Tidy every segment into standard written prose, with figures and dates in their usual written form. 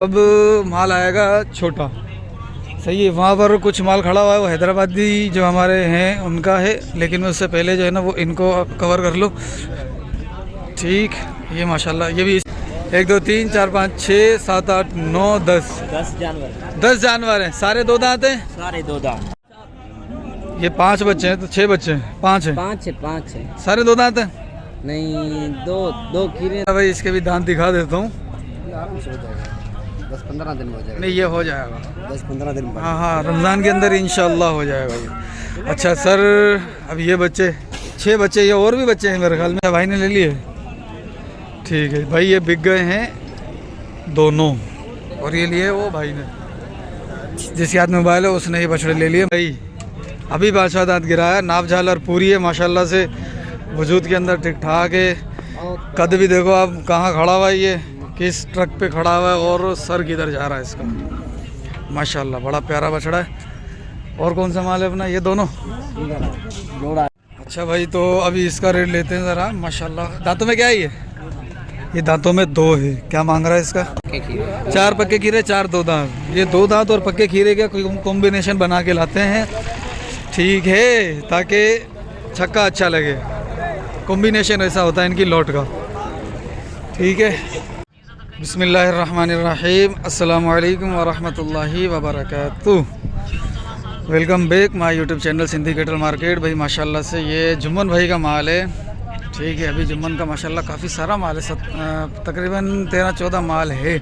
अब माल आएगा छोटा, सही है। वहाँ पर कुछ माल खड़ा हुआ है, वो हैदराबादी जो हमारे हैं उनका है, लेकिन मैं उससे पहले जो है ना वो इनको कवर कर लो। ठीक, ये माशाल्लाह ये भी 1 2 3 4 5 6 7 8 9 10 10 जानवर हैं। सारे 2 दांत हैं, सारे 2 दांत। ये 5 बच्चे हैं तो 6 बच्चे हैं, 5 हैं, 5 है सारे 2 दांत हैं। नहीं, दो कीड़े। भाई इसके भी दांत दिखा देता हूँ। 10-15 दिन में हो जाएगा। नहीं, ये हो जाएगा 10-15 दिन में। हाँ, रमज़ान के अंदर इंशाल्लाह हो जाएगा ये। अच्छा सर, अब ये बच्चे 6 बच्चे, ये और भी बच्चे हैं मेरे ख्याल में, भाई ने ले लिए। ठीक है भाई, ये बिक गए हैं दोनों, और ये लिए वो भाई ने, जिसके हाथ में मोबाइल है उसने ये बछड़े ले लिए। भाई अभी बादशाह दांत गिराया, नाप झालर पूरी है माशाल्लाह से, वजूद के अंदर ठीक ठाक है। कद भी देखो आप कहाँ खड़ा हुआ है, ये किस ट्रक पे खड़ा हुआ है और सर किधर जा रहा है इसका। माशाल्लाह बड़ा प्यारा बछड़ा है। और कौन सा माल है अपना? ये दोनों जोड़ा। अच्छा भाई, तो अभी इसका रेट लेते हैं ज़रा। माशाल्लाह दांतों में क्या है ये दांतों में 2 है। क्या मांग रहा है इसका? 4 पक्के खीरे, 4 2 दांत। ये 2 दांत और पक्के खीरे का कॉम्बिनेशन बना के लाते हैं, ठीक है, ताकि छक्का अच्छा लगे। कॉम्बिनेशन ऐसा होता है इनकी लौट का, ठीक है। बिस्मिल्लाहिर्रहमानिर्रहीम, अस्सलामु अलैकुम वरहमतुल्लाहि वबरकातुहू। Welcome back my YouTube channel Sindhi cattle market. भाई माशाल्लाह से ये जुम्मन भाई का माल है, ठीक है। अभी जुम्मन का माशाल्लाह काफ़ी सारा माल है, तकरीबन 13-14 माल है,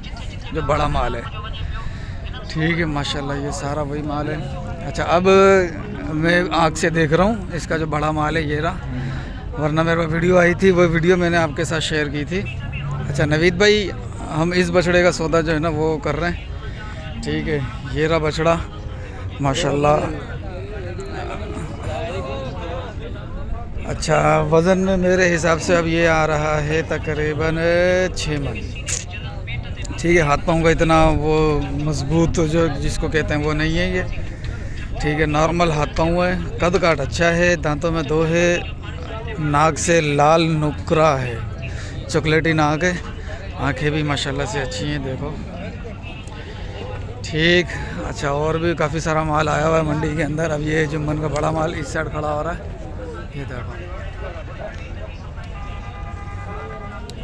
जो बड़ा माल है, ठीक है। माशाल्लाह ये सारा वही माल है। अच्छा, अब मैं आँख से देख रहा हूँ इसका जो बड़ा माल है, ये रहा, वरना मेरे पास वीडियो आई थी, वो वीडियो मैंने आपके साथ शेयर की थी। अच्छा नवीद भाई, हम इस बछड़े का सौदा जो है ना वो कर रहे हैं, ठीक है। ये रहा बछड़ा माशाल्लाह। अच्छा, वज़न में मेरे हिसाब से अब ये आ रहा है तकरीबन 6 मन, ठीक है। हाथ पाँव का इतना वो मजबूत जो जिसको कहते हैं वो नहीं है ये, ठीक है। नॉर्मल हाथ पाँव है, कद काट अच्छा है, दांतों में 2 है, नाक से लाल नुकरा है, चॉकलेटी नाक है, आंखें भी माशाल्लाह से अच्छी हैं, देखो, ठीक। अच्छा, और भी काफ़ी सारा माल आया हुआ है मंडी के अंदर। अब ये जुम्मन का बड़ा माल इस साइड खड़ा हो रहा है, ये देखो,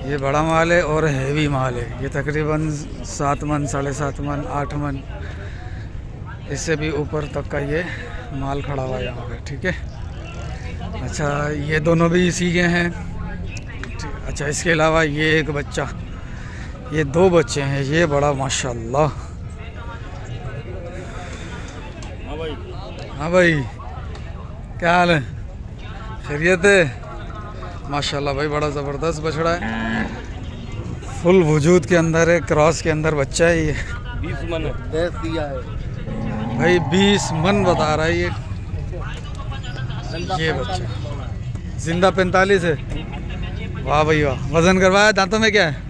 ये बड़ा माल है और हैवी माल है। ये तकरीबन 7 मन, 7.5 मन, 8 मन, इससे भी ऊपर तक का ये माल खड़ा हुआ है यहाँ पे, ठीक है। अच्छा, ये दोनों भी इसी के हैं। अच्छा, इसके अलावा ये एक बच्चा, ये 2 बच्चे हैं, ये बड़ा माशाल्लाह। हाँ भाई, क्या हाल है? खैरियत है? माशाल्लाह भाई, बड़ा ज़बरदस्त बछड़ा है, फुल वजूद के अंदर है, क्रॉस के अंदर बच्चा है। ये 20 मन दिया है भाई, 20 मन बता रहा है ये बच्चा। जिंदा 45 है, वाह भाई वाह। वज़न करवाया? दांतों में क्या है?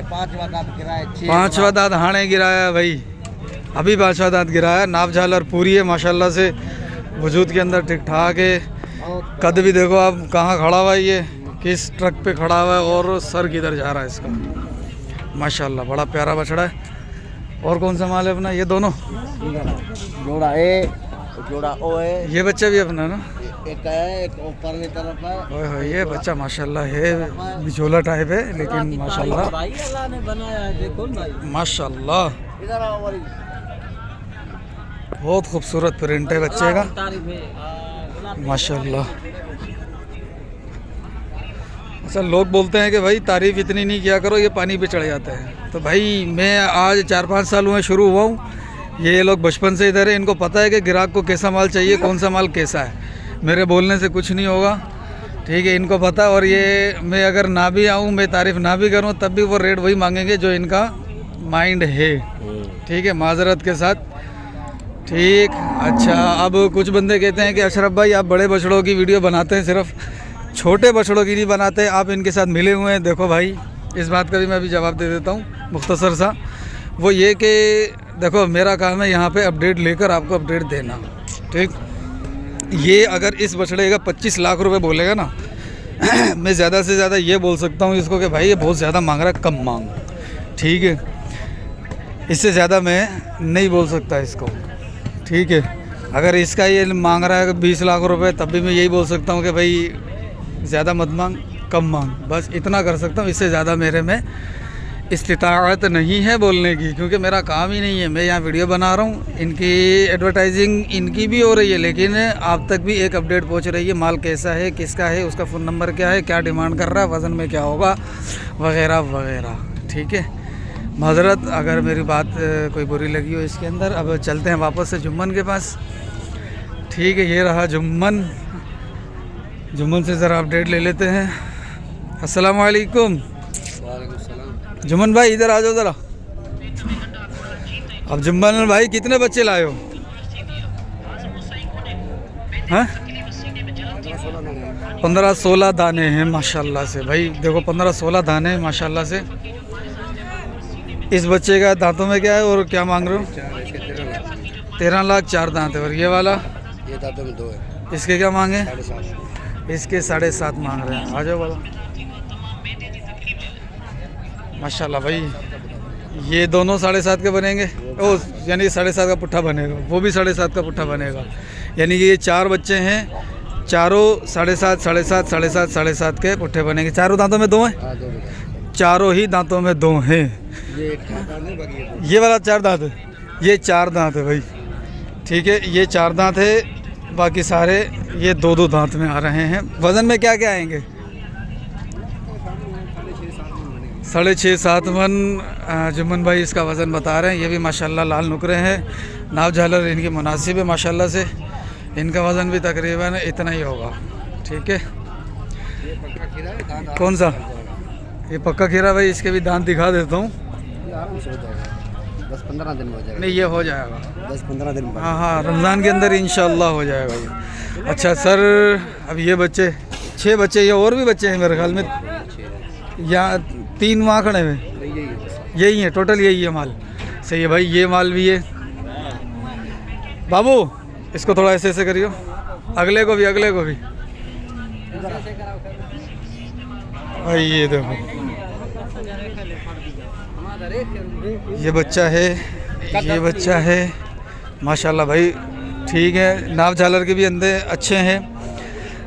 5वां दांत गिराया, 5वां दांत हाणे गिराया भाई, अभी 5वां दांत गिराया। नाप झालर पूरी है माशाल्लाह से, वजूद के अंदर ठीक ठाक है। कद भी देखो आप कहाँ खड़ा हुआ है, ये किस ट्रक पे खड़ा हुआ है और सर किधर जा रहा है इसका। माशाल्लाह बड़ा प्यारा बछड़ा है। और कौन सा माल है अपना? ये दोनों जोड़ा ए, जोड़ा ओ है। ये बच्चा भी अपना ना, एक है, एक ऊपर की तरफ है। ओए ये बच्चा माशाल्लाह है, बिचोला टाइप है, लेकिन माशाल्लाह भाई अल्लाह ने बनाया है, देखो भाई माशाल्लाह इधर आओ भाई, बहुत खूबसूरत प्रिंट है बच्चे का, माशाल्लाह। अच्छा, लोग बोलते हैं कि भाई तारीफ़ इतनी नहीं किया करो, ये पानी पे चढ़ जाते हैं। तो भाई मैं आज 4-5 साल हुए शुरू हुआ हूँ, ये लोग बचपन से इधर है, इनको पता है कि ग्राहक को कैसा माल चाहिए, कौन सा माल कैसा है। मेरे बोलने से कुछ नहीं होगा, ठीक है, इनको पता। और ये मैं अगर ना भी आऊँ, मैं तारीफ़ ना भी करूँ, तब भी वो रेट वही मांगेंगे जो इनका माइंड है, ठीक है, माजरत के साथ, ठीक। अच्छा, अब कुछ बंदे कहते हैं कि अशरफ भाई आप बड़े बछड़ों की वीडियो बनाते हैं, सिर्फ छोटे बछड़ों की नहीं बनाते, आप इनके साथ मिले हुए हैं। देखो भाई, इस बात का भी मैं अभी जवाब दे देता हूँ मुख्तसर सा। वो ये कि देखो, मेरा काम है यहाँ पे अपडेट लेकर आपको अपडेट देना, ठीक। ये अगर इस बछड़े का 25 लाख रुपए बोलेगा ना मैं ज़्यादा से ज़्यादा ये बोल सकता हूँ इसको कि भाई ये बहुत ज़्यादा मांग रहा है, कम मांग, ठीक है। इससे ज़्यादा मैं नहीं बोल सकता इसको, ठीक है। अगर इसका ये मांग रहा है 20 लाख रुपए, तब भी मैं यही बोल सकता हूँ कि भाई ज़्यादा मत मांग, कम मांग, बस इतना कर सकता हूँ। इससे ज़्यादा मेरे में इस्तिताअत नहीं है बोलने की, क्योंकि मेरा काम ही नहीं है। मैं यहाँ वीडियो बना रहा हूँ, इनकी एडवर्टाइजिंग इनकी भी हो रही है, लेकिन आप तक भी एक अपडेट पहुँच रही है, माल कैसा है, किसका है, उसका फ़ोन नंबर क्या है, क्या डिमांड कर रहा है, वज़न में क्या होगा, वगैरह वगैरह, ठीक है। माज़रत अगर मेरी बात कोई बुरी लगी हो इसके अंदर। अब चलते हैं वापस से जुम्मन के पास, ठीक है। ये रहा जुम्मन, जुम्मन से ज़रा अपडेट ले लेते हैं। अस्सलाम वालेकुम। जुम्मन भाई इधर आ जाओ ज़रा। अब जुम्मन भाई कितने बच्चे लाए हो? हैं? 15-16 दाने हैं माशाल्लाह से भाई। देखो 15-16 दाने हैं माशाल्लाह से। इस बच्चे का दांतों में क्या है और क्या मांग रहे हो? 13 लाख 4 दांत है। और ये वाला? ये दांतों में 2 है। इसके क्या मांगे? 7.5। इसके 7.5 मांग रहे हैं। आ जाओ वाला माशाल्लाह भाई। ये दोनों 7.5 के बनेंगे, ओ यानी 7.5 का पुट्ठा बनेगा, वो भी 7.5 का पुट्ठा बनेगा। यानी कि ये 4 बच्चे हैं, चारों 7.5, 7.5, 7.5, 7.5 के पुट्ठे बनेंगे। चारों दांतों में 2 हैं? हाँ 2 चारों ही दांतों में 2 हैं। ये एक दांत है, बाकी ये 2। ये वाला 4 दांत है, ये 4 दांत है भाई, ठीक है। ये 4 दांत है, बाकी सारे ये 2-2 दांत में आ रहे हैं। वज़न में क्या क्या आएंगे? 6.5-7 मन जुम्मन भाई इसका वज़न बता रहे हैं। ये भी माशाल्लाह लाल नुकरे हैं, नाव झालर इनकी मुनासिब है माशाल्लाह से। इनका वज़न भी तकरीबन इतना ही होगा, ठीक है। कौन सा? ये पक्का खीरा भाई, इसके भी दांत दिखा देता हूँ। 10-15 दिन में हो जाएगा। नहीं ये हो जाएगा 10-15 दिन बाद। हाँ, रमज़ान के अंदर इंशाअल्लाह हो जाएगा ये। अच्छा सर, अब ये बच्चे 6 बच्चे, ये और भी बच्चे हैं मेरे ख्याल में, यहाँ 3 वहाँ खड़े हुए, यही है टोटल, यही है माल। सही है भाई, ये माल भी है। बाबू इसको थोड़ा ऐसे ऐसे करियो, अगले को भी, अगले को भी भाई। ये देखो ये बच्चा है, ये बच्चा है माशाल्लाह भाई, ठीक है। नाव झालर के भी अंदे अच्छे हैं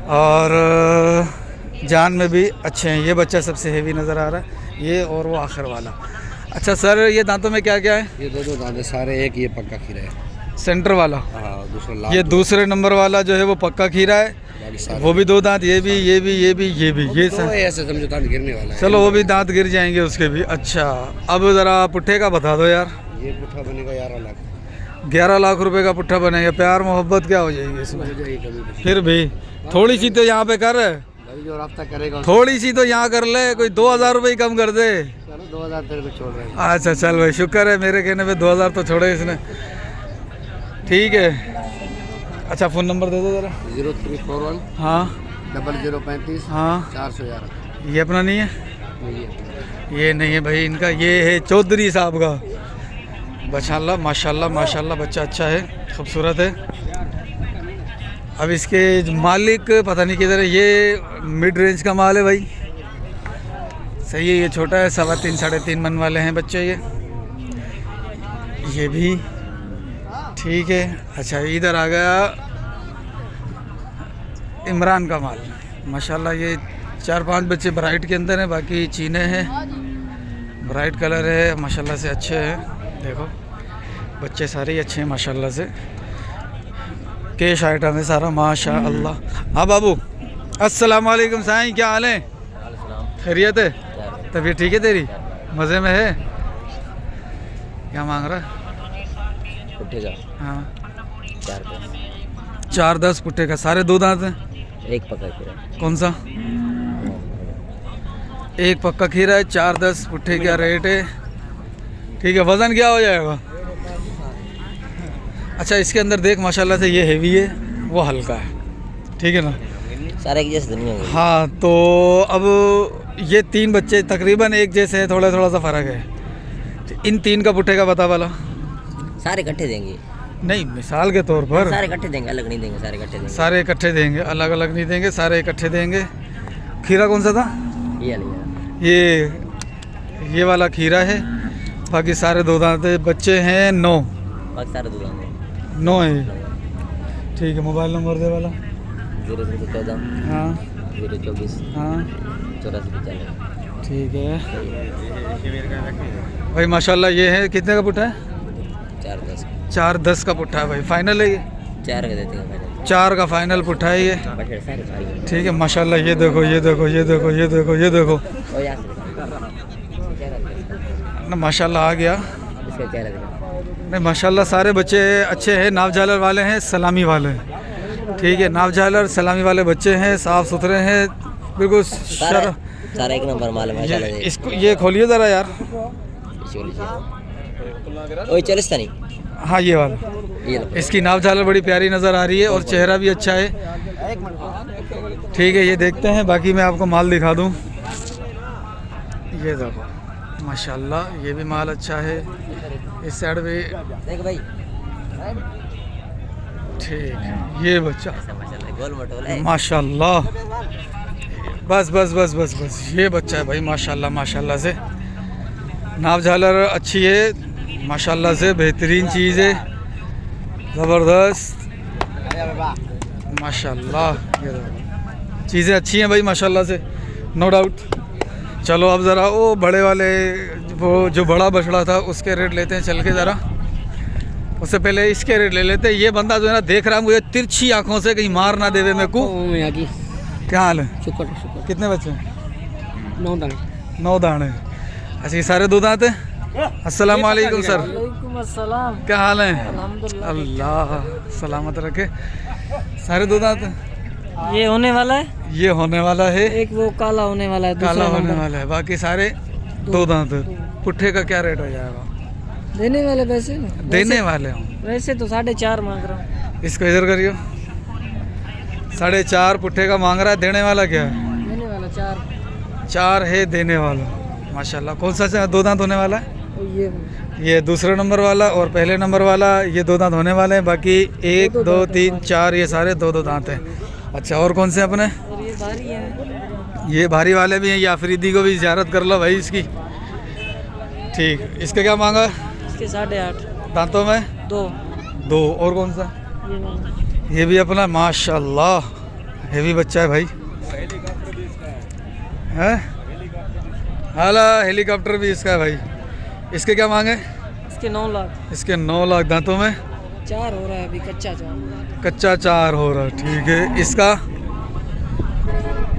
और जान में भी अच्छे हैं। ये बच्चा सबसे हेवी नज़र आ रहा है, ये और वो आखिर वाला। अच्छा सर, ये दांतों में क्या क्या है? ये 2 दांत है सारे, एक ये पक्का खीरा है। सेंटर वाला? हाँ, दूसरा लाल। ये दूसरे नंबर वाला जो है वो पक्का खीरा है, वो भी 2 दांत, ये भी, ये भी, ये भी, ये भी, ये सब ऐसे समझो दांत गिरने वाला है। चलो वो भी दांत गिर जाएंगे उसके भी। अच्छा अब ज़रा पुट्ठे का बता दो यार। ये पुट्ठा बनेगा 11 लाख। 11 लाख रुपए का पुट्ठा बनेगा। प्यार मोहब्बत क्या हो जाएगी इसमें? फिर भी थोड़ी सी तो यहाँ पे कर, भाई जो रास्ता करेगा थोड़ी सी तो यहाँ कर ले, कोई 2000 रुपये कम कर दे। चलो 2000 तेरे पे छोड़ रहे हैं। अच्छा चल भाई, शुक्र है मेरे कहने पे 2000 तो छोड़े इसने, ठीक है। अच्छा फ़ोन नंबर दे दो ज़रा। 0341 हाँ 0035 हाँ 411। ये अपना नहीं है? ये नहीं है भाई इनका, ये है चौधरी साहब का। माशाल्लाह माशाल्लाह माशाल्लाह, बच्चा अच्छा है, खूबसूरत है। अब इसके मालिक पता नहीं किधर है। ये मिड रेंज का माल है भाई, सही है। ये छोटा है, 3.25 3.5 मन वाले हैं बच्चे ये भी, ठीक है। अच्छा इधर आ गया इमरान का माल, माशाल्लाह। ये 4-5 बच्चे ब्राइट के अंदर हैं, बाकी चीने हैं, ब्राइट कलर है माशाल्लाह से, अच्छे हैं। देखो बच्चे सारे ही अच्छे हैं माशाल्लाह से, कैश आइटम है सारा माशाल्लाह। हाँ बाबू, अस्सलाम वालेकुम साईं, क्या हाल है? खैरियत है? तबीयत ठीक है तेरी? मज़े में है? क्या मांग रहा है? पुट्ठे का? हाँ 4 4-10 पुट्ठे का, सारे 2 दांत हैं? एक पक्का खीरा। कौन सा? एक पक्का खीरा है, 4-10 पुट्ठे का रेट है, ठीक है। वज़न क्या हो जाएगा? अच्छा इसके अंदर देख माशाल्लाह से, ये हेवी है, वो हल्का है, ठीक है ना, सारे एक जैसे नहीं होंगे। हाँ तो अब ये 3 बच्चे तकरीबन एक जैसे हैं, थोड़ा थोड़ा सा फ़र्क है। इन 3 का पुट्ठे का बता वाला? सारे इकट्ठे देंगे? नहीं, मिसाल के तौर पर सारे इकट्ठे देंगे, अलग नहीं देंगे, सारे इकट्ठे देंगे। सारे इकट्ठे देंगे, अलग अलग नहीं देंगे, सारे इकट्ठे देंगे। खीरा कौन सा था? ये ये वाला खीरा है, बाकी सारे दो दांत है। बच्चे हैं 9 बाकी सारे दूध आएंगे 9 है। ठीक है, मोबाइल नंबर दे वाला। 0314 हाँ 024 हाँ 8495। ठीक है भाई माशाल्लाह। ये है कितने का पुट्ठा है? 410 410 का पुट्ठा है भाई। फाइनल है ये? 4 का देते हैं भाई। 4 का फाइनल पुट्ठा है ये। बट सारे भाई ठीक है माशाल्लाह। ये देखो ये देखो ये देखो ये देखो ये देखो ओ यार ना, माशाल्लाह आ गया। इसका क्या लगेगा? नहीं माशाल्लाह सारे बच्चे अच्छे हैं। नाव झालर वाले हैं, सलामी वाले हैं। ठीक है, नाव झालर सलामी वाले बच्चे हैं, साफ़ सुथरे हैं बिल्कुल। सारा एक नंबर माल है माशाल्लाह से। इसको ये खोलिए ज़रा यार। ओए चलिस नहीं। हाँ ये वाला। ये लो। इसकी नाव झालर बड़ी प्यारी नज़र आ रही है और चेहरा भी अच्छा है। ठीक है, ये देखते हैं, बाकी मैं आपको माल दिखा दूँ। ये देखो माशाल्लाह, ये भी माल अच्छा है। इस साइड भी देख भाई। ठीक, ये बच्चा माशाल्लाह गोल मोटोल है माशाल्लाह। बस बस बस बस बस ये बच्चा है भाई माशाल्लाह। माशाल्लाह से नाव झालर अच्छी है माशाल्लाह से, बेहतरीन चीज़ है, ज़बरदस्त माशाल्लाह। ये चीज़ें अच्छी हैं भाई माशाल्लाह से, नो डाउट। चलो अब ज़रा वो बड़े वाले, वो जो बड़ा बछड़ा था उसके रेट लेते हैं चल के ज़रा। उससे पहले इसके रेट ले लेते हैं। ये बंदा जो है ना देख रहा है मुझे तिरछी आंखों से, कहीं मार ना देवे मेरे को। क्या हाल है? शुक्र कितने बच्चे? 9 दाने। 9 दाने। अच्छा ये सारे 2 दांत हैं? अस्सलाम वालेकुम सर। वालेकुम अस्सलाम। क्या हाल है? अल्हम्दुलिल्लाह। अल्लाह सलामत रखे। सारे 2 दांत हैं? ये होने वाला है, ये होने वाला है, एक वो काला होने वाला है, काला दूसरा होने नंबर। वाला है, बाकी सारे 2 दांत हैं। पुट्ठे का क्या रेट हो जाएगा? देने वाले पैसे ना देने वाले हूँ। वैसे तो 4.5 मांग रहा हूँ। इसको इधर करियो। 4.5 पुट्ठे का मांग रहा है, देने वाला क्या है? देने वाला 4। 4 है देने वाला माशाल्लाह। कौन सा 2 दांत होने वाला है? ये दूसरे नंबर वाला और पहले नंबर वाला, ये 2 दांत होने वाले हैं। बाकी 1 2 3 4 ये सारे 2 दांत हैं। अच्छा और कौन से अपने? और ये भारी है। ये भारी वाले भी हैं। ये आफरीदी को भी ज़ियारत कर लो भाई इसकी। ठीक, इसका क्या मांगा? इसके 8.5 दांतों में 2। और कौन सा? ये नहीं। ये भी अपना माशाल्लाह हेवी बच्चा है भाई। है हाला, हेलीकॉप्टर भी इसका है भाई। इसके क्या मांगे? इसके 9 लाख। इसके 9 लाख। दांतों में 4 हो रहा है अभी, कच्चा 4। कच्चा 4 हो रहा है। ठीक है, इसका?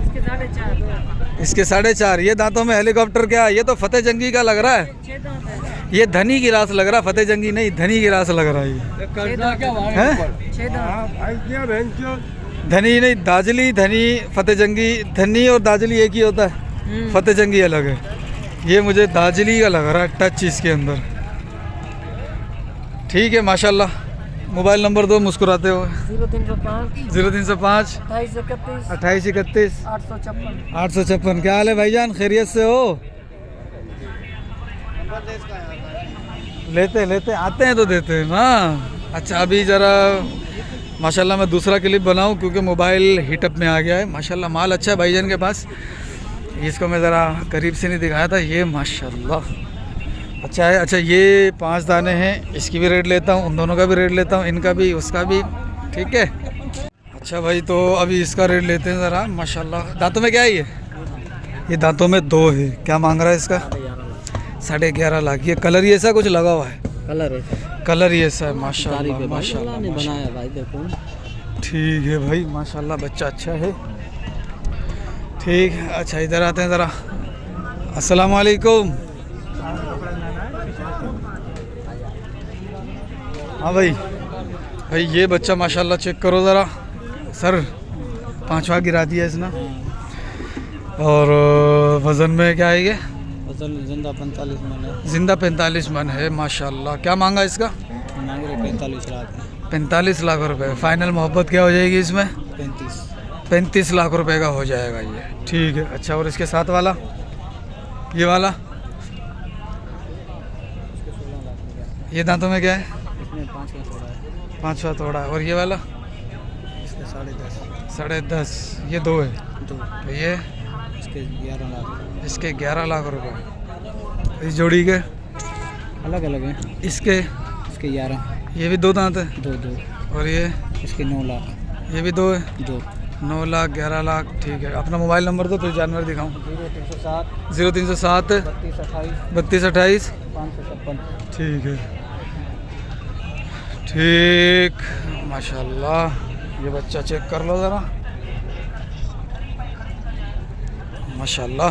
इसके 4.5। इसके 4.5। ये दांतों में हेलीकॉप्टर क्या है? ये तो फतेह जंगी का लग रहा है। 6 दांत है। ये धनी की रास लग रहा है, फतेह जंगी नहीं, धनी की रास लग रहा है ये। 6 दांत। धनी नहीं, दाजली, धनी, फतेह जंगी। धनी और दाजली एक ही होता है, फतेह जंगी अलग है। ये मुझे दाजली का लग रहा है टच इसके अंदर। ठीक है माशाल्लाह। मोबाइल नंबर दो मुस्कुराते हो। 0305 0305 28 31 28 31 856। 856। क्या हाल है भाईजान, खैरियत से हो? लेते लेते आते हैं तो देते हैं ना। अच्छा अभी ज़रा माशाल्लाह मैं दूसरा क्लिप बनाऊं क्योंकि मोबाइल हीटअप में आ गया है। माशाल्लाह माल अच्छा है भाईजान के पास। इसको मैं ज़रा करीब से नहीं दिखाया था। ये माशाल्लाह अच्छा है। अच्छा ये 5 दाने हैं, इसकी भी रेट लेता हूँ, उन दोनों का भी रेट लेता हूँ, इनका भी उसका भी। ठीक है अच्छा भाई, तो अभी इसका रेट लेते हैं ज़रा। माशाल्लाह दांतों में क्या है ये दांतों में 2 है। क्या मांग रहा है इसका? 11.5 लाख। ये कलर ही ऐसा कुछ लगा हुआ है? कलर ही ऐसा है माशाल्लाह माशाल्लाह बनाया भाई देखो। ठीक है भाई माशाल्लाह, बच्चा अच्छा है। ठीक है अच्छा इधर आते हैं ज़रा। अस्सलाम वालेकुम। हाँ भाई ये बच्चा माशाल्लाह चेक करो ज़रा। सर 5वां गिरा दिया इसने। और वज़न में क्या है ये? जिंदा 45 मन है। जिंदा 45 मन है माशाल्लाह। क्या मांगा इसका? मांग रहे 45 लाख। 45 लाख रुपए। फाइनल मोहब्बत क्या हो जाएगी इसमें? 35 लाख रुपए का हो जाएगा ये। ठीक है अच्छा और इसके साथ वाला, ये वाला, ये दांतों में क्या है? इसमें 5वां तोड़ा है। और ये वाला? इसके 10.5। 10.5। ये 2 है। तो ये इसके 11 लाख। इसके 11 लाख रुपए। इस जोड़ी के अलग अलग है। इसके इसके 11, ये भी 2 दांत है, 2 और ये इसके 9 लाख, ये भी 2 है, 2 9 लाख 11 लाख। ठीक है, अपना मोबाइल नंबर दो फिर जानवर दिखाऊँ। 0307 0307 32 28 32 28। 556। ठीक है, ठीक, माशाल्लाह। ये बच्चा चेक कर लो ज़रा, माशाल्लाह।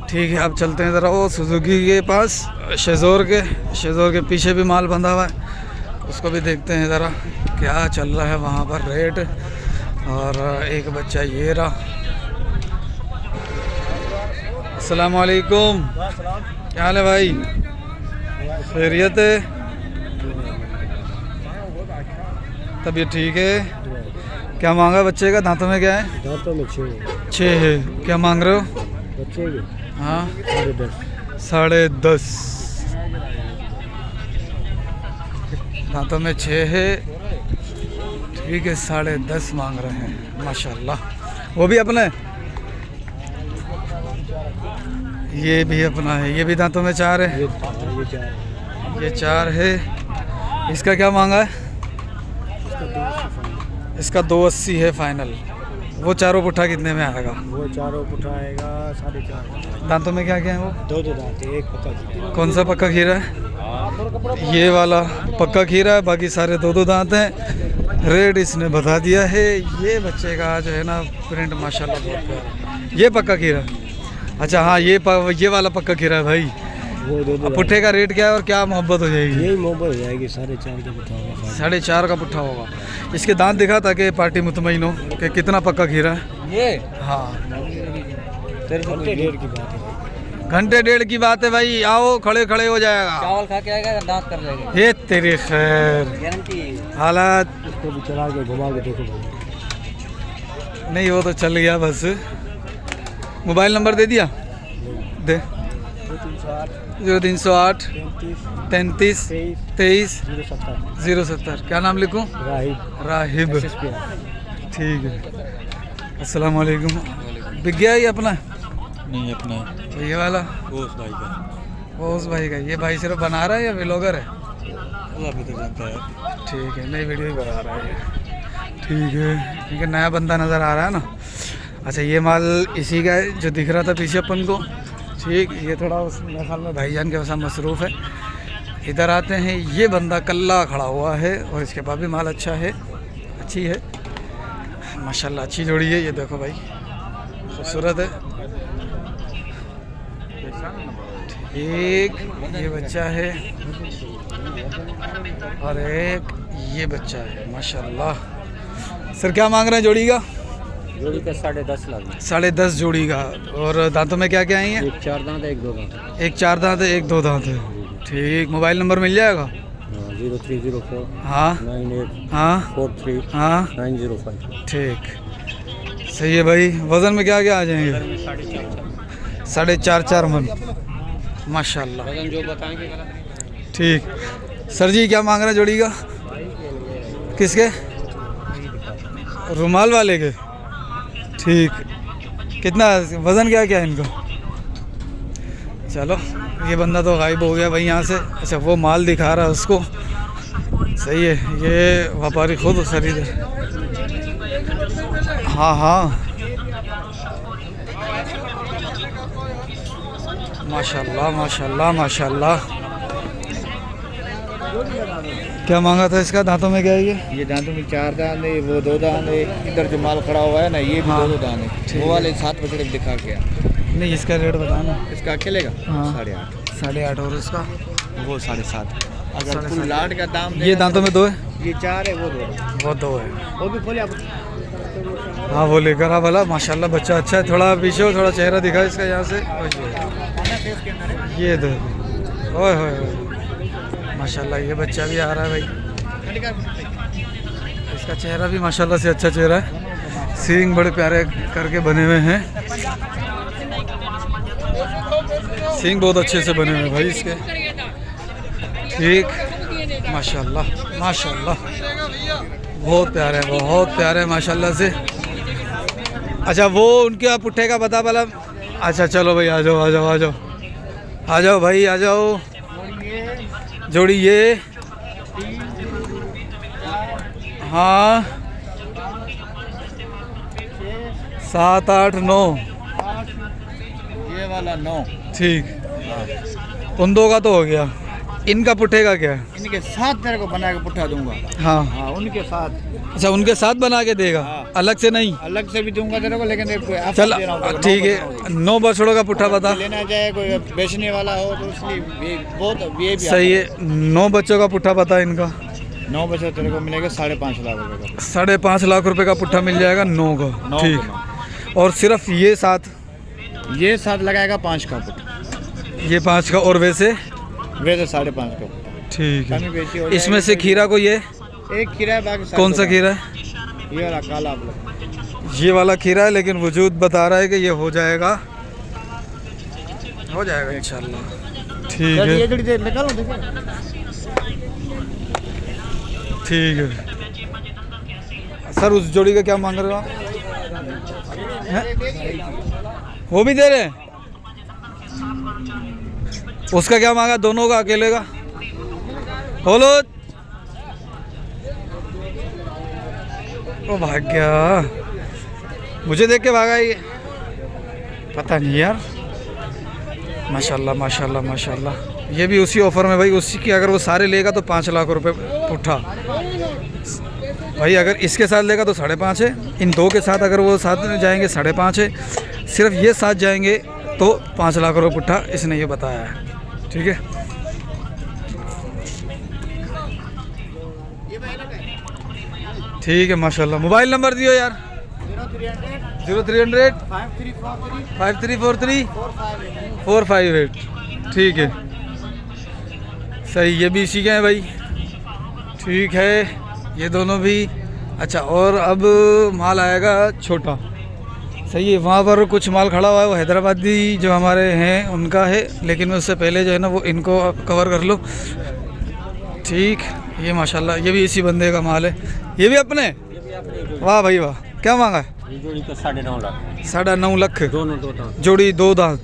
ठीक है, अब चलते हैं ज़रा वो सुजुकी के पास, शेज़ोर के पीछे भी माल बंधा हुआ है, उसको भी देखते हैं ज़रा क्या चल रहा है वहाँ पर रेट। और एक बच्चा ये रहा। अस्सलाम वालेकुम, क्या हाल है भाई? खैरियत है? तबीयत ठीक है? क्या मांगा बच्चे का? दांतों में क्या है? दांतों में 6 है। क्या मांग रहे हो? बच्चे के हाँ, 10.5। 10.5। दांतों में 6 है। ठीक है, 10.5 मांग रहे हैं, माशाल्लाह। वो भी अपना है, ये भी अपना है। ये भी दांतों में 4 है, ये 4 है। इसका क्या मांगा है? इसका 280 है फाइनल। वो चारों पुट्ठा कितने में आएगा? वो चारों उठाएगा 4.5। दांतों में क्या क्या है वो? 2 दांत है, एक पक्का खीरा। कौन सा पक्का खीरा है? ये वाला पक्का खीरा है, बाकी सारे 2 दांत हैं। रेट इसने बता दिया है। ये बच्चे का जो है ना प्रिंट माशाल्लाह बहुत प्यारा। ये पक्का खीरा, अच्छा हाँ, ये वाला पक्का खीरा है भाई। वो 2 अब पुट्ठे का रेट क्या है और क्या मोहब्बत हो जाएगी? यही मोबाइल हो जाएगी 4.5 का पुट्ठा होगा। 4.5 का पुट्ठा होगा। इसके दांत दिखा ताकि पार्टी मुतमईन हो कि कितना पक्का खीरा है। ये हाँ, घंटे 1.5 की बात है। घंटे 1.5 की बात है भाई। आओ, खड़े खड़े हो जाएगा। चावल खा के आएगा, दांत कर जाएगा, ये तेरी खैर गारंटी। हालात इसको भी चला के घुमा के देखो। नहीं, वो तो चल गया बस। मोबाइल नंबर दे दिया? दे। 0308 33 23 070। क्या नाम लिखूं? राहिब। ठीक है, अस्सलाम वालेकुम। बिक गया ये अपना? नहीं अपना तो ये वाला बोस भाई का। वो उस भाई का। ये भाई सिर्फ बना रहा है या व्लॉगर है? अल्लाह भी तो जानता है। ठीक है, नई वीडियो बना रहा है ये। ठीक है, क्योंकि नया बंदा नज़र आ रहा है ना। अच्छा, ये माल इसी का है जो दिख रहा था पीछे अपन को। ठीक, ये थोड़ा उस मेरे ख्याल में भाईजान के साथ मसरूफ़ है। इधर आते हैं, ये बंदा कल्ला खड़ा हुआ है और इसके पास भी माल अच्छा है, अच्छी है माशाल्लाह, अच्छी जोड़ी है। ये देखो भाई, खूबसूरत है। एक ये बच्चा है और एक ये बच्चा है, माशाल्लाह। सर क्या मांग रहे हैं जोड़ी का? जोड़ी का 10.5 लाख। 10.5 जोड़ी का। और दांतों में क्या क्या आई हैं? एक 4 दांत है, एक 2 दांत। एक 4 दांत है, एक 2 दांत है। ठीक, मोबाइल नंबर मिल जाएगा? 0304 हाँ 98 हाँ 43 हाँ, 905। ठीक, सही है भाई। वज़न में क्या क्या आ जाएंगे? 4.5 मन, माशाल्लाह। वजन जो बताएंगे। ठीक, सर जी क्या मांग रहे हैं जोड़ी का? किसके? रुमाल वाले के। ठीक, कितना वज़न क्या क्या है इनका? चलो, ये बंदा तो गायब हो गया भाई यहाँ से। अच्छा, वो माल दिखा रहा है उसको, सही है। ये व्यापारी खुद खरीदे। हाँ हाँ, माशाल्लाह माशाल्लाह माशाल्लाह। क्या मांगा था इसका? दांतों में क्या है ये दांतों में 4 दांत है, वो 2 दांत है। इधर जो माल खड़ा हुआ है ना, ये भी हाँ। 2 दांत है। ठीक वो वाले 7 बछड़े दिखा के नहीं, इसका रेट बताना। इसका अकेले का हाँ। 8.5। 8.5 और इसका वो 7.5। अगर 7.5 फुल लाट का दाम ये दांतों में 2 है, ये 4 है, वो 2 है। वो 2 है। वो भी खोले आप। हाँ, वो लेकर आ भला। माशाल्लाह बच्चा अच्छा है। थोड़ा पीछे हो, थोड़ा चेहरा दिखा इसका यहाँ से। ये दो, ओए होए माशाल्लाह, ये बच्चा भी आ रहा है भाई। इसका चेहरा भी माशाल्लाह से अच्छा चेहरा है। सींग बड़े प्यारे करके बने हुए हैं, सींग बहुत अच्छे से बने हुए हैं भाई इसके। ठीक, माशाल्लाह माशाल्लाह, बहुत प्यारे हैं, बहुत प्यारे हैं माशाल्लाह से। अच्छा, वो उनके आप पुट्ठे का बता वाला। अच्छा चलो भाई, आ जाओ आ जाओ आ जाओ आ जाओ भाई, आ जाओ। जोड़ी ये, हाँ 7 8 9, ये वाला 9। ठीक। उन दो का तो हो गया, इनका पुट्ठे का क्या है? इनके साथ तेरे को बना के पुट्ठा दूंगा। हाँ हाँ उनके साथ। अच्छा, उनके साथ बना के देगा, हाँ। अलग से नहीं? अलग से भी दूंगा तेरे को, लेकिन एक ऑफर चल दे रहा हूँ तेरे को, ठीक 9 है, बछड़ों 9 बछड़ों का पुट्ठा का। बता। लेना चाहे कोई बेचने वाला हो तो इसलिए बहुत ये भी सही है, 9 बच्चों का पुट्ठा बता इनका। 9 बछड़े तेरे को मिलेगा 5.5 लाख रुपए का। 5.5 लाख रुपए का पुट्ठा मिल जाएगा 9 का, 9 ठीक। और सिर्फ ये 7, ये 7 लगाएगा 5 का पुट्ठा, ये 5 का, और वैसे 5.5 का पुट्ठा। ठीक कमी है। बेची हो इसमें जाएगी से तो खीरा को ये एक खीरा है, बाकी कौन सा खीरा है? ये वाला काला वाला। ये वाला खीरा है, लेकिन वजूद बता रहा है कि ये हो जाएगा इंशाल्लाह। ठीक है, ये जोड़ी दे निकालो, देखो ठीक है। सर उस जोड़ी का क्या मांग रहे हो आप? हैं? वो भी दे रहे हैं? उसका क्या मांगा, दोनों का, अकेले का? बोलो। ओ भाग गया, मुझे देख के भागा ये, पता नहीं यार। माशाल्लाह माशाल्लाह माशाल्लाह, ये भी उसी ऑफर में भाई, उसी की अगर वो सारे लेगा तो 5 लाख रुपए पुट्ठा भाई। अगर इसके साथ लेगा तो 5.5 है, इन दो के साथ अगर वो साथ में जाएंगे 5.5 है, सिर्फ ये साथ जाएंगे तो 5 लाख रुपए पुट्ठा, इसने ये बताया है। ठीक है, ठीक है माशाल्लाह। मोबाइल नंबर दियो यार। 0300 5343 458। ठीक है, सही, ये भी इसी के हैं भाई। ठीक है, ये दोनों भी। अच्छा, और अब माल आएगा छोटा, सही है। वहाँ पर कुछ माल खड़ा हुआ है, वो हैदराबादी जो हमारे हैं उनका है, लेकिन उससे पहले जो है ना वो इनको कवर कर लो। ठीक, ये माशाल्लाह ये भी इसी बंदे का माल है, ये भी अपने। वाह भाई वाह, क्या मांगा है? जोड़ी का 9.5 लाख। 9.5 लाख, दोनों 2 दांत। जोड़ी 2 दांत।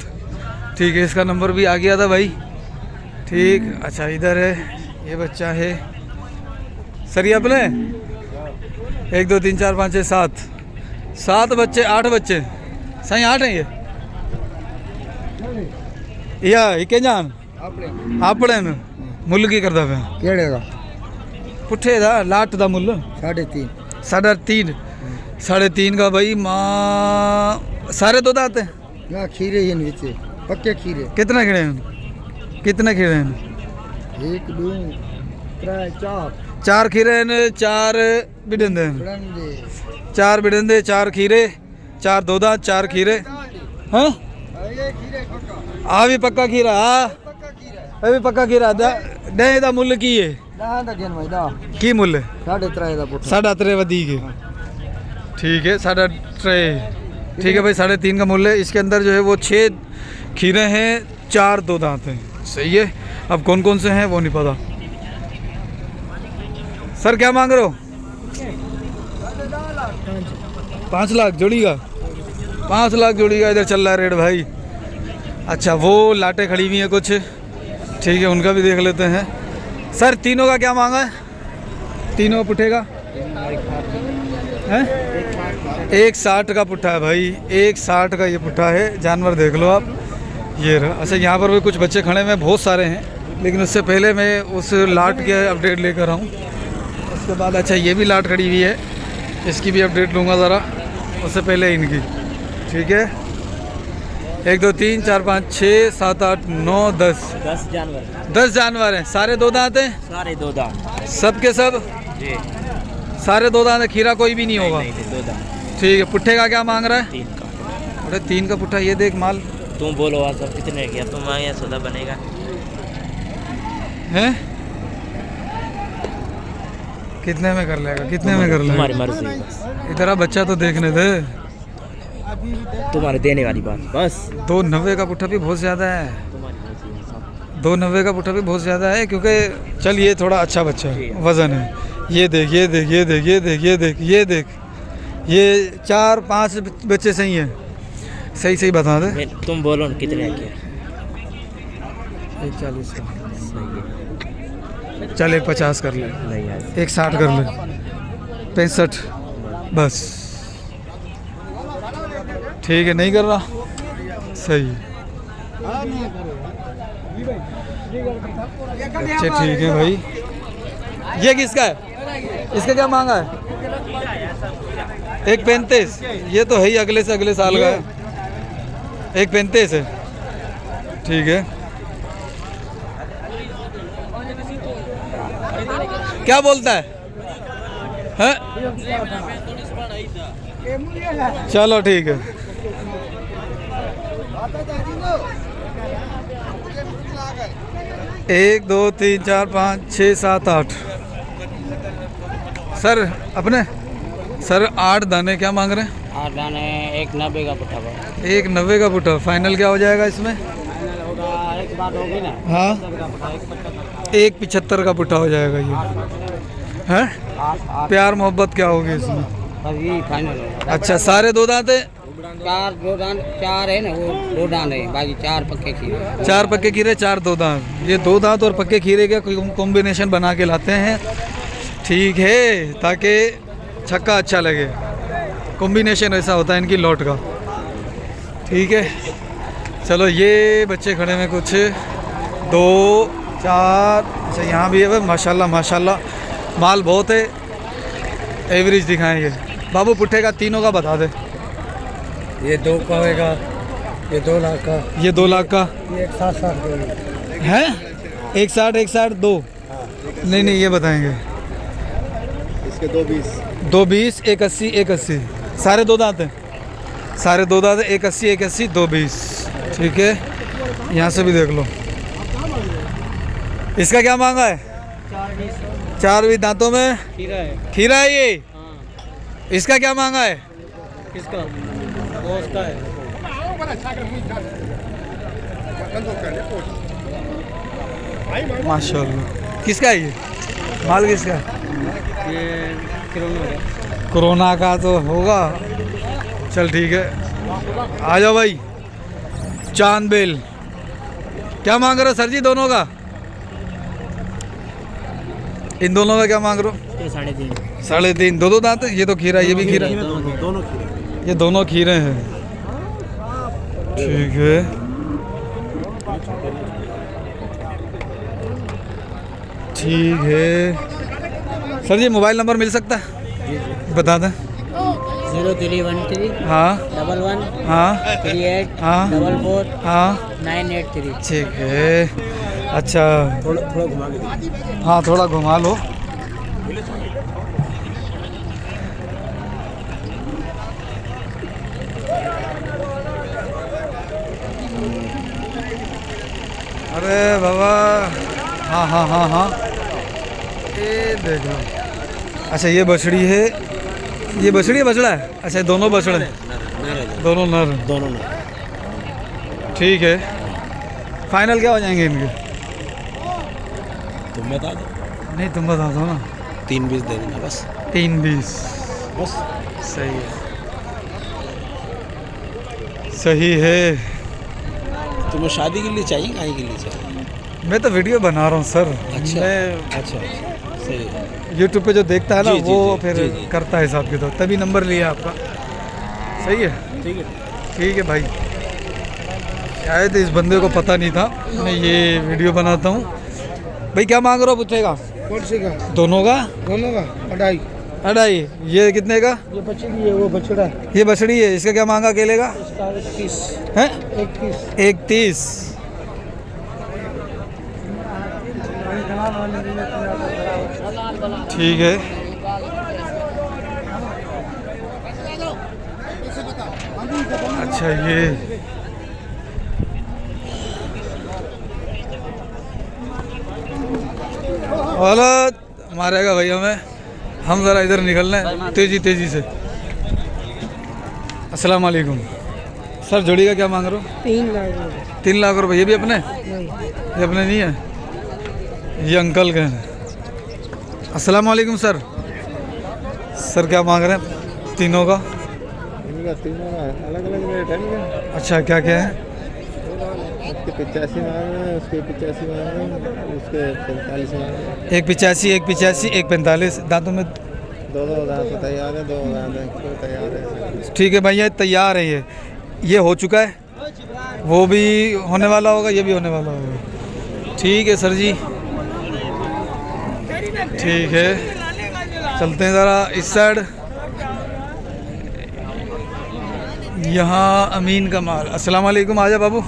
ठीक है, इसका नंबर भी आ गया था भाई। ठीक, अच्छा इधर है, ये बच्चा है सर, ये अपने 1 2 3 4 5 6 7 बच्चे, 8 बच्चे, सही 8 हैं ये। या इके जान आपड़े न मुੱਲ की करदा पे केड़े का पुट्ठे दा लाट दा मुੱਲ 3.5 3.5 का भाई। माँ सारे 2 दांत हैं ना, खीरे इन विच पक्के खीरे। कितने खिड़े हैं? कितने खिड़े हैं? 1 2 3 4 4 खीरे हैं, 4 बिडंदे हैं, बड़ंदे 4 बिडंदे, 4 खीरे, 4 2 दांत, 4 खीरे। हाँ ये खीरे पक्का, आ भी पक्का खीरा, पक्का खीरा ये भी पक्का खीरा। डे दा मुੱਲ की है? ना दा गेन भाई दा की मुੱਲ? 3.5 दा पुट्ठा। 3.5 वधी के। ठीक है, 3.5। ठीक है भाई, 3.5 का मूल्य है। इसके अंदर जो है वो 6 खीरे हैं, 4 2 दांत हैं, सही है। अब कौन कौन से हैं वो नहीं पता। सर क्या मांग रहे हो? 5 लाख जोड़ी का, 5 लाख जोड़ी का इधर चल रहा है रेट भाई। अच्छा, वो लाटें खड़ी हुई हैं कुछ, ठीक है, उनका भी देख लेते हैं। सर तीनों का क्या मांगा है? तीनों का पुट्ठे का है? 1.60 का पुट्ठा है भाई, 1.60 का ये पुट्ठा है। जानवर देख लो आप, ये रहा। अच्छा, यहाँ पर भी कुछ बच्चे खड़े हुए हैं, बहुत सारे हैं, लेकिन उससे पहले मैं उस लाट के अपडेट लेकर आऊँ। उसके बाद अच्छा ये भी लाट खड़ी हुई है, इसकी भी अपडेट लूँगा ज़रा, उससे पहले इनकी। ठीक है, 1 2 3 4 5 6 7 8 9 10 जानवर, 10 जानवर हैं। सारे 2 दांत हैं? सारे 2 दांत सब के सब जी, सारे 2 दांत हैं, खीरा कोई भी नहीं होगा। 2 दांत। ठीक है, पुट्ठे का क्या मांग रहा है? 3 का। अरे 3 का पुट्ठा, ये देख माल तुम बोलो आज सब कितने किया, तुम आगे सौदा बनेगा। है, कितने में कर लेगा? कितने में कर लेगा? तुम्हारी मर्जी, इधर आ, बच्चा तो देखने दे। तुम्हारे देने वाली बात बस। 2.90 का पुट्ठा भी बहुत ज़्यादा है, 2.90 का पुट्ठा भी बहुत ज़्यादा है, क्योंकि चल ये थोड़ा अच्छा बच्चा है, वज़न है। ये देख, ये देख, ये देख, ये देख, ये देख, ये देख, ये 4 5 बच्चे सही हैं। सही सही बता दे। तुम बोलो न कितने किया। 1.40 का। चल 150 कर ले, नहीं यार 160 कर ले, 65 बस ठीक है, नहीं कर रहा सही। अच्छा ठीक है भाई। ये किसका है, इसका क्या मांगा है? 135, ये तो है ही अगले से अगले साल का है। 135 है, ठीक है। क्या बोलता है? हैं? चलो ठीक है। एक दो तीन चार पाँच छः सात आठ, सर अपने सर 8 दाने क्या मांग रहे हैं? 8 दाने 190 का पुट्ठा। 190 का पुट्ठा। फाइनल क्या हो जाएगा इसमें? फाइनल होगा, एक बात होगी ना, हाँ 175 का पुट्ठा हो जाएगा ये है। प्यार मोहब्बत क्या होगी इसमें? अभी फाइनल होगा। अच्छा सारे 2 दांत है? 4 है ना, वो 2 दांत है, बाकी 4 पक्के खीरे। 4 पक्के खीरे, 4 2 दांत। ये 2 दांत और पक्के खीरे का कॉम्बिनेशन बना के लाते हैं, ठीक है, ताकि छक्का अच्छा लगे। कॉम्बिनेशन ऐसा होता है इनकी लौट का, ठीक है। चलो ये बच्चे खड़े हैं कुछ 2 4, अच्छा यहाँ भी है माशाल्लाह माशाल्लाह, माल बहुत है। एवरेज दिखाएंगे बाबू, पुट्ठे का तीनों का बता दे। ये 2 का होगा, ये 2 लाख का, ये 2 लाख का ये 160 है। 160 160 2 नहीं नहीं, ये बताएंगे। इसके 220, 220 180 180, सारे 2 दांत हैं, सारे 2 दांत हैं। 180 180 220, ठीक है। यहाँ से भी देख लो। इसका क्या मांगा है? 4 भी दांतों में खीरा है। खीरा है ये। हाँ। इसका क्या मांगा है? किसका? वो उसका है। माशाल्लाह। किसका है ये माल? किसका है? ये कोरोना का तो होगा। चल ठीक है, आ जाओ भाई। चांद बेल क्या मांग रहे हो सर जी? दोनों का, इन दोनों का क्या मांग रहे हो? 3.5। 3.5, 2 दांत है। ये तो खीरा, ये भी खीरा, दोनों ये दोनों खीरे हैं, ठीक है। ठीक है सर जी, मोबाइल नंबर मिल सकता है? बता दें। 0313 हाँ 11 हाँ 38 हाँ 44 हाँ 983। ठीक है। अच्छा थोड़ा घुमा के दीजिए। हाँ थोड़ा घुमा लो। अरे बाबा, हाँ हाँ हाँ हाँ, ये देख लो। अच्छा ये बछड़ी है, ये बछड़ी है बछड़ा है? अच्छा दोनों बछड़े, दोनों नर, दोनों में ठीक है। फाइनल क्या हो जाएंगे इनके? तुम बता दो। नहीं तुम बता दो ना। 320 दे देना बस। 320 बस सही है, सही है। तुम्हें शादी के लिए चाहिए, काहे के लिए चाहिए? मैं तो वीडियो बना रहा हूँ सर। अच्छा। मैं अच्छा सही है। यूट्यूब पे जो देखता है ना जी, जी, वो जी, फिर जी, जी। करता है हिसाब किताब, तभी नंबर लिया आपका। सही है, ठीक है। ठीक है भाई। शायद इस बंदे को पता नहीं था मैं ये वीडियो बनाता हूँ। भाई क्या मांग रहे हो पुट्ठे का? कौन से का? दोनों का? दोनों का 2.5। 2.5। ये कितने का? ये बछड़ी है, वो बछड़ा है। ये बछड़ी है, इसका क्या मांगा अकेले का? इसका 31 है 31। 31। ठीक है। अच्छा ये औलाद मारेगा भैया हमें, हम ज़रा इधर निकल रहे हैं तेज़ी तेज़ी से। अस्सलाम वालेकुम सर, जोड़ी का क्या मांग रहे हो? 3 लाख। 3 लाख रुपए। ये भी अपने? ये अपने नहीं है, ये अंकल के हैं। अस्सलाम वालेकुम सर। सर क्या मांग रहे हैं तीनों का? इनका तीनों का अलग अलग रेट है इनका। अच्छा क्या क्या है? आपके 85 मांग रहे हैं, उसके 85 मांग रहे हैं, उसके 45 मांग रहे हैं। एक 85, एक 85, एक 45 दांतों में। दो दांत तो तैयार है, दो दांत तो तैयार है। ठीक है भैया, तैयार है ये हो चुका है, वो भी होने वाला होगा, ये भी होने वाला होगा। ठीक है सर जी, ठीक है, चलते हैं ज़रा इस साइड। यहाँ अमीन का माल। अस्सलाम वालेकुम, आजा बाबू।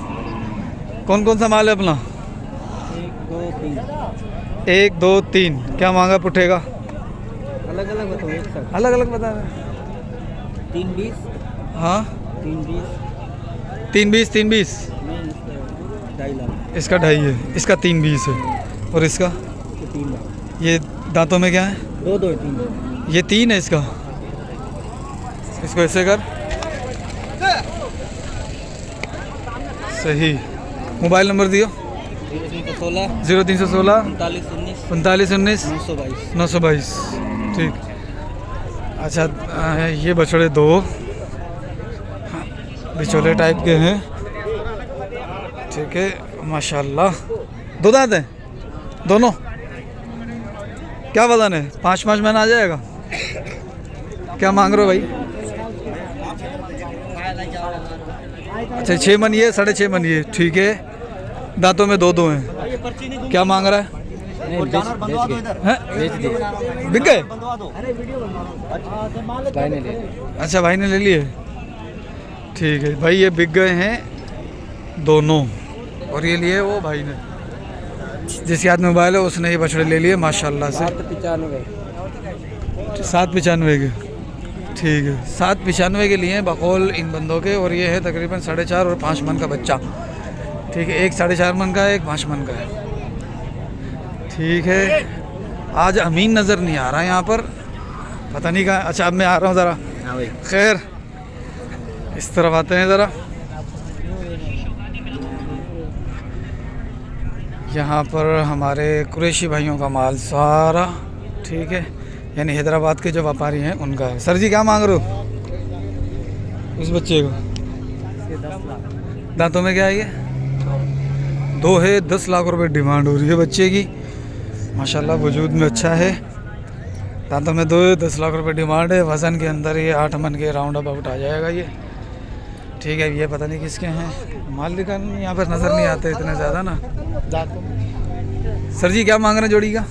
कौन कौन सा माल है अपना? 1 2 3। क्या मांगा पुट्ठे का? अलग अलग बताओ, एक साथ। अलग अलग बता रहे। 320, हाँ 320 320 320। नहीं, 2.5 लाख, इसका 2.5 है, इसका 320 है, और इसका 3 लाख। ये दांतों में क्या है? 2 2 3। ये 3 है इसका। इसको ऐसे कर, सही। मोबाइल नंबर दियो। 0316 0316 45 19 45 19 922। 922। ठीक। अच्छा, ये बछड़े 2 बिचौले टाइप के हैं। ठीक है, माशाल्लाह। 2 दांत हैं दोनों। क्या वजन है? 5 महीना आ जाएगा। क्या मांग रहे हो भाई? अच्छा, 6 मन ये, 6.5 मन ये। ठीक है, दांतों में 2 हैं। क्या मांग रहा है? हैं? बिक गए? अच्छा, भाई ने ले लिए। ठीक है भाई, ये बिक गए हैं दोनों, और ये लिए वो भाई ने, जिसके हाथ में मोबाइल है उसने ये बछड़े ले लिए माशाल्लाह से। 795 के। ठीक है, 795 के लिए बकौल इन बंदों के, और ये है तकरीबन 4.5 और 5 मन का बच्चा। ठीक है, एक 4.5 मन का है, एक 5 मन का है। ठीक है, आज अमीन नज़र नहीं आ रहा है यहाँ पर, पता नहीं कहाँ। अच्छा, अब मैं आ रहा हूँ ज़रा। खैर, इस तरफ आते हैं ज़रा। यहाँ पर हमारे कुरैशी भाइयों का माल सारा, ठीक है, यानी हैदराबाद के जो व्यापारी हैं उनका है। सर जी, क्या मांग रहे हो इस बच्चे को? दांतों में क्या है ये? 2 है। 10 लाख रुपए डिमांड हो रही है बच्चे की। माशाल्लाह वजूद में अच्छा है। दांतों में 2 है, 10 लाख रुपए डिमांड है। वज़न के अंदर ये 8 मन के राउंड अबाउट आ जाएगा ये। ठीक है, ये पता नहीं किसके हैं। मालिक यहाँ पर नज़र नहीं आते इतने ज़्यादा ना। सर जी, क्या मांग रहे हैं जोड़ी का?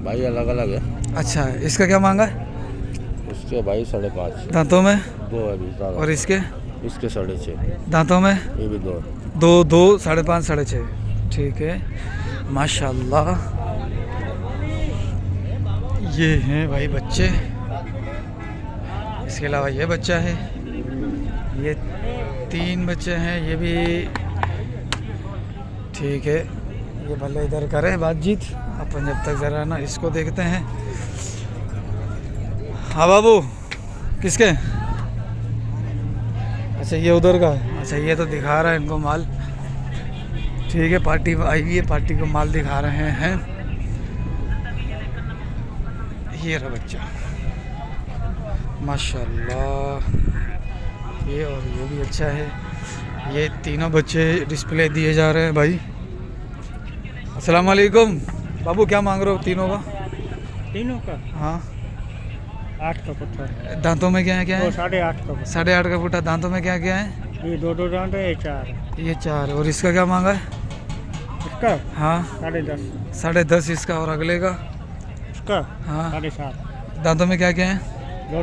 भाई अलग अलग है। अच्छा, इसका क्या मांगा है? उसके भाई 5.5 दांतों में 2 है अभी। और इसके इसके 6.5 दांतों में ये भी 2। 2 2 5.5 6.5। ठीक है, माशाल्लाह। ये हैं भाई बच्चे। इसके अलावा ये बच्चा है, ये 3 बच्चे हैं, ये भी। ठीक है, ये भले इधर करें बातचीत, अपन जब तक ज़रा ना इसको देखते हैं। हाँ बाबू, किसके? अच्छा, ये उधर का है। अच्छा, ये तो दिखा रहा है इनको माल। ठीक है, पार्टी आई हुई है, पार्टी को माल दिखा रहे हैं। ये रहा बच्चा, माशाल्लाह। ये और ये भी अच्छा है। ये तीनों बच्चे डिस्प्ले दिए जा रहे हैं भाई। अस्सलाम वालेकुम बाबू, क्या मांग रहे हो तीनों का? तीनों का हाँ, 8 का पुट्ठा। दांतों में क्या है? क्या है? 8.5 का। 8.5 का फुटा। दांतों में क्या क्या है? ये 2 दांत है, ये 4 है। ये 4। और इसका क्या मांगा है? इसका हाँ, 10.5। 10.5 इसका। और अगले का? इसका हाँ। 7.5। दांतों में क्या क्या है? 2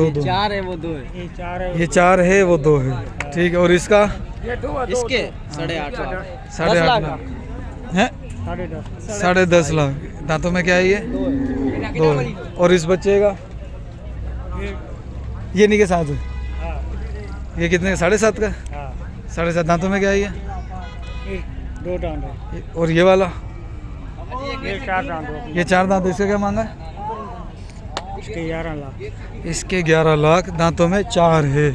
2 4 है, वो 2 है। ये 4 है, ये 4 है, वो 2 है। ठीक है, और इसका? इसके 8.5 लाख। 8.5 लाख है। 10.5। 10.5 लाख। दांतों में क्या है? ये 2 है। और इस बच्चे का? ये नहीं के साथ है? ये कितने? 7.5 का। 7.5। दांतों में क्या है? ये 2 दांत है। और ये वाला? ये 4 दांत है। ये 4 दांत। इसका क्या मांगा है? इसके 11 लाख। इसके 11 लाख। दांतों में 4 है।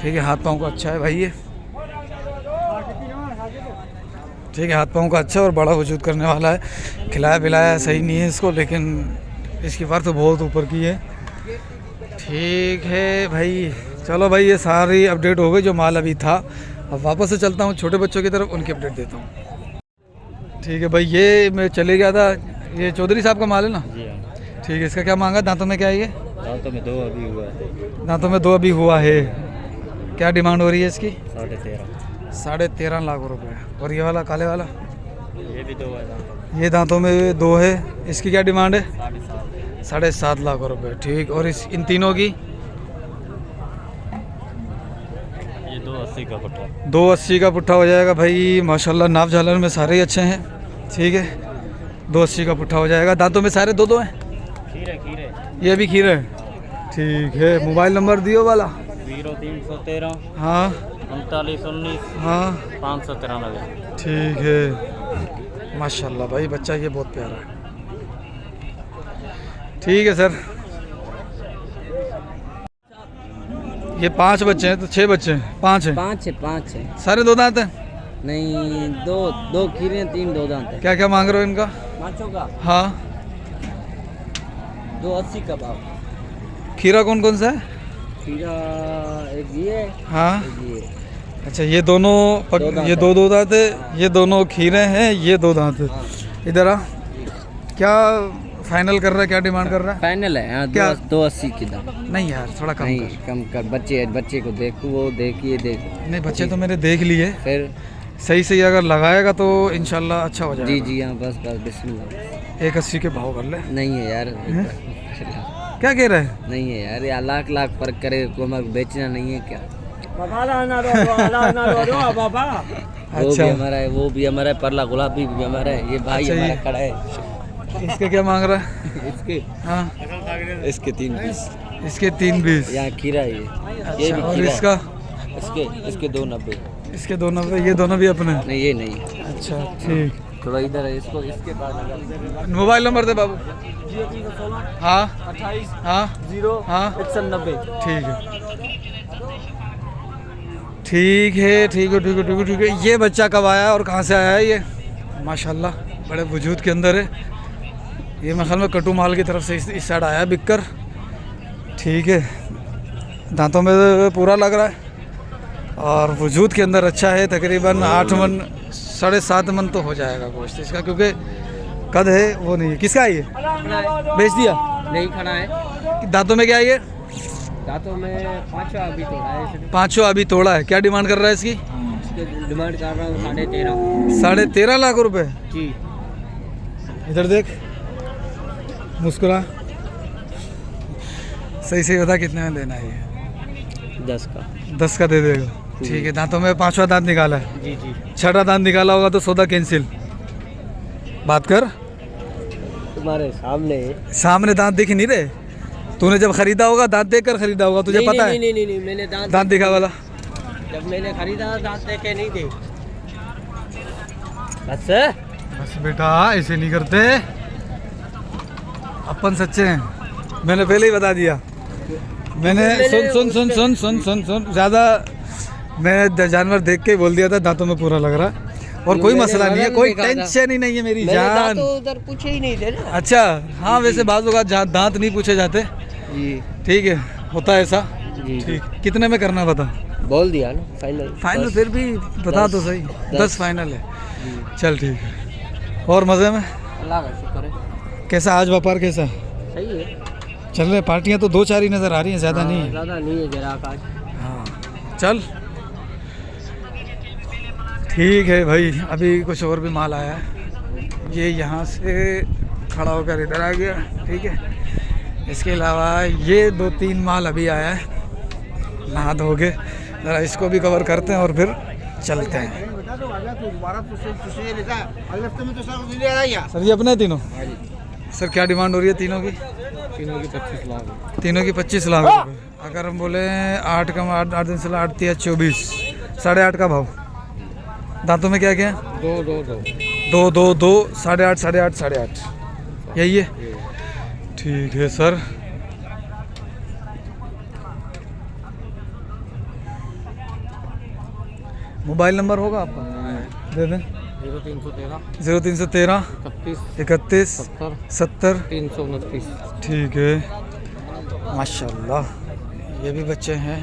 ठीक है, हाथ पाँव का अच्छा है भाई ये। ठीक है, हाथ पाँव का अच्छा और बड़ा वजूद करने वाला है। खिलाया पिलाया सही नहीं है इसको, लेकिन इसकी वर्थ तो बहुत ऊपर की है। ठीक है भाई, चलो भाई, ये सारी अपडेट हो गई जो माल अभी था अब वापस से चलता हूँ छोटे बच्चों की तरफ, उनकी अपडेट देता हूँ। ठीक है भाई, ये मैं चले गया था, ये चौधरी साहब का माल है ना? जी हाँ। ठीक है, इसका क्या मांगा? दांतों में क्या है ये? दांतों में 2 अभी हुआ है। दांतों में 2 अभी हुआ है। क्या डिमांड हो रही है इसकी? 13.5। 13.5 लाख रुपए। और ये वाला काले वाला? ये भी 2 है। ये दांतों में 2 है, इसकी क्या डिमांड है? 7.5। 7.5 लाख रुपए। ठीक, और इस इन तीनों की? ये 2.80 का पट्टा। 2.80 का पुट्ठा हो जाएगा भाई। माशाल्लाह नाप झालर में सारे ही अच्छे हैं। ठीक है, 2.80 का पुट्ठा हो जाएगा। दांतों में सारे 2 हैं? खीरे। ये भी खीर है। ठीक है, मोबाइल नंबर दियो वाला। 0313 हाँ 3919 हाँ 593। ठीक है। माशाल्लाह भाई, बच्चा ये बहुत प्यारा है। ठीक है सर, ये 5 बच्चे हैं तो 6 बच्चे हैं? 5 हैं। 5 है। सारे 2 दांत हैं? नहीं, दो खीरे, 3 2 दांत है। क्या क्या मांग रहे हो इनका? 5 का हाँ, 280 का भाव। खीरा कौन कौन सा है? खीरा एक ये, हाँ, एक ये। अच्छा, ये दोनों दो दांत ये है। 2 दांत है, ये दोनों खीरे हैं, ये 2 दांत है। हाँ। इधर आ, क्या फाइनल कर रहा है? क्या डिमांड कर रहा है? फाइनल है। हाँ, क्या? 280 की दाम। नहीं यार, थोड़ा कम नहीं, कर। कम कर। बच्चे को देखो, वो देखिए देख। नहीं, बच्चे तो मैंने देख लिए। फिर सही से अगर लगाएगा तो इंशाल्लाह अच्छा हो जाएगा। जी जी हाँ, बस बिस्मिल्लाह। 180 के भाव कर ले। नहीं है यार, क्या कह रहे हैं? नहीं है यार, ये लाख फर्क करे को हमें बेचना नहीं है क्या? वो अच्छा, भी हमारा है, वो भी हमारा है, परला गुलाबी भी हमारा है, ये भाई अच्छा, हमारा ये- खड़ा है। इसके क्या मांग रहा है? इसके हाँ, इसके 3 पीस। इसके 3.20। यहाँ खीरा है ये भी अच्छा, और खीरा है। इसका? इसके 290। इसके दोनों, ये दोनों भी अपने? नहीं, ये नहीं। अच्छा, ठीक। थोड़ा इधर है, इसको इसके बाद मोबाइल नंबर दे बाबू। 0316 हाँ 28 हाँ 0 हाँ 190। ठीक है, ठीक है, ठीक है, ठीक है, ठीक है, ठीक है। ये बच्चा कब आया और कहाँ से आया है ये? माशाल्लाह बड़े वजूद के अंदर है ये। मैं ख्याल में कटु माल की तरफ से इस साइड आया है बिककर। ठीक है, दांतों में पूरा लग रहा है और वजूद के अंदर अच्छा है। तकरीबन 8 मन 7.5 मन तो हो जाएगा गोश्त इसका, क्योंकि कद है वो नहीं है। किसका है ये? बेच दिया? नहीं, खड़ा है। दांतों में क्या है ये? दांतों में 5 अभी तोड़ा है। 5 अभी तोड़ा है। क्या डिमांड कर रहा है इसकी? इसके डिमांड कर रहा हूँ 13.5। 13.5 लाख रुपए। जी। इधर देख, मुस्कुरा, सही सही बता कितने में देना है ये? 10 का। 10 का दे देगा। ठीक है, दांतों में 5वां दांत निकाला है। जी जी। 6वां दांत निकाला होगा तो सौदा कैंसिल। बात कर, तुम्हारे सामने। सामने दांत दिख नहीं रहे? तूने जब खरीदा होगा दांत देख कर खरीदा होगा, तुझे पता है? नहीं, मैंने दांत दिखा वाला। जब मैंने खरीदा दांत देखे नहीं थे। बस बस बेटा, ऐसे नहीं करते अपन, सच्चे हैं। मैंने पहले ही बता दिया। मैंने सुन ज़्यादा मैं जानवर देख के बोल दिया था दांतों में पूरा लग रहा है। और कोई मसला नहीं है, कोई टेंशन ही नहीं है मेरी जान। उधर पूछे ही नहीं थे ना। अच्छा, हाँ, वैसे बाज़ होगा दांत नहीं पूछे जाते। जी ठीक है, होता है ऐसा। जी। ठीक, कितने में करना बता? बोल दिया ना, फाइनल। फाइनल फिर भी बता तो सही। 10 फाइनल है। चल ठीक है। और मज़े में? अल्लाह का शुक्र है। कैसा आज व्यापार कैसा? सही है। चल रहे, पार्टियाँ तो 2-4 ही नज़र आ रही हैं, ज़्यादा नहीं है। ज़्यादा नहीं है जरा आज। हाँ, चल ठीक है भाई। अभी कुछ और भी माल आया है, ये यहाँ से खड़ा होकर इधर आ गया। ठीक है, इसके अलावा ये 2-3 माल अभी आया है। नहा धोगे ज़रा इसको भी कवर करते हैं और फिर चलते हैं। सर ये अपने तीनों? सर क्या डिमांड हो रही है तीनों की? तीनों की 25 लाख। तीनों की 25 लाख रुपए। अगर हम बोले 8 का 8 दिन से 8 या 24, 8.5 का भाव। दांतों में क्या क्या है? 2 8.5 यही है। ठीक है सर। मोबाइल नंबर होगा आपका? दे दें। 0313 31 70 329। ठीक है, माशाल्लाह। ये भी बच्चे हैं,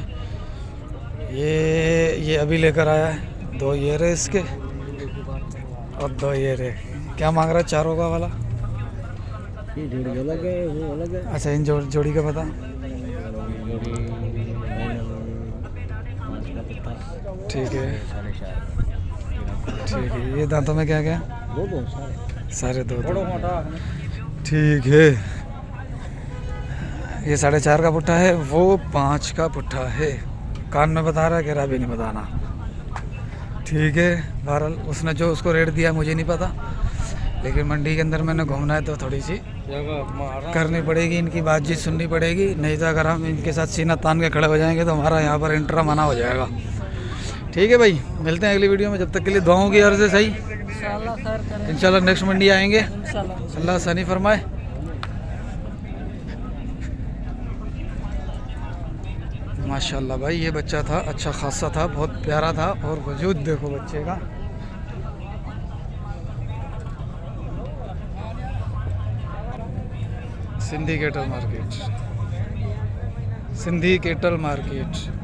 ये अभी लेकर आया है, 2 ये रहे इसके और 2 ये रहे। क्या मांग रहा है चारों का वाला? ये जोड़ी अलग है, वो अलग है। अच्छा इन जोड़ी का बता। जोड़ी ठीक है ठीक है। ये दांतों में क्या क्या? दो सारे 2 ठीक है। ये 4.5 का पुट्ठा है, वो 5 का पुट्ठा है। कान में बता रहा है, कह रहा अभी नहीं बताना। ठीक है, बहरहाल उसने जो उसको रेट दिया मुझे नहीं पता, लेकिन मंडी के अंदर मैंने घूमना है तो थोड़ी सी करनी पड़ेगी, इनकी बातचीत सुननी पड़ेगी। नहीं तो अगर हम इनके साथ सीना तान के खड़े हो जाएंगे तो हमारा यहाँ पर इंट्रा मना हो जाएगा। ठीक है भाई, मिलते हैं अगली वीडियो में। जब तक के लिए दुआओं की अर्ज़ है। सही, इंशाल्लाह नेक्स्ट मंडी आएंगे। अल्लाह आसानी फरमाए। माशाल्लाह भाई, ये बच्चा था अच्छा खासा था, बहुत प्यारा था। और वजूद देखो बच्चे का। Sindhi cattle market, Sindhi cattle market.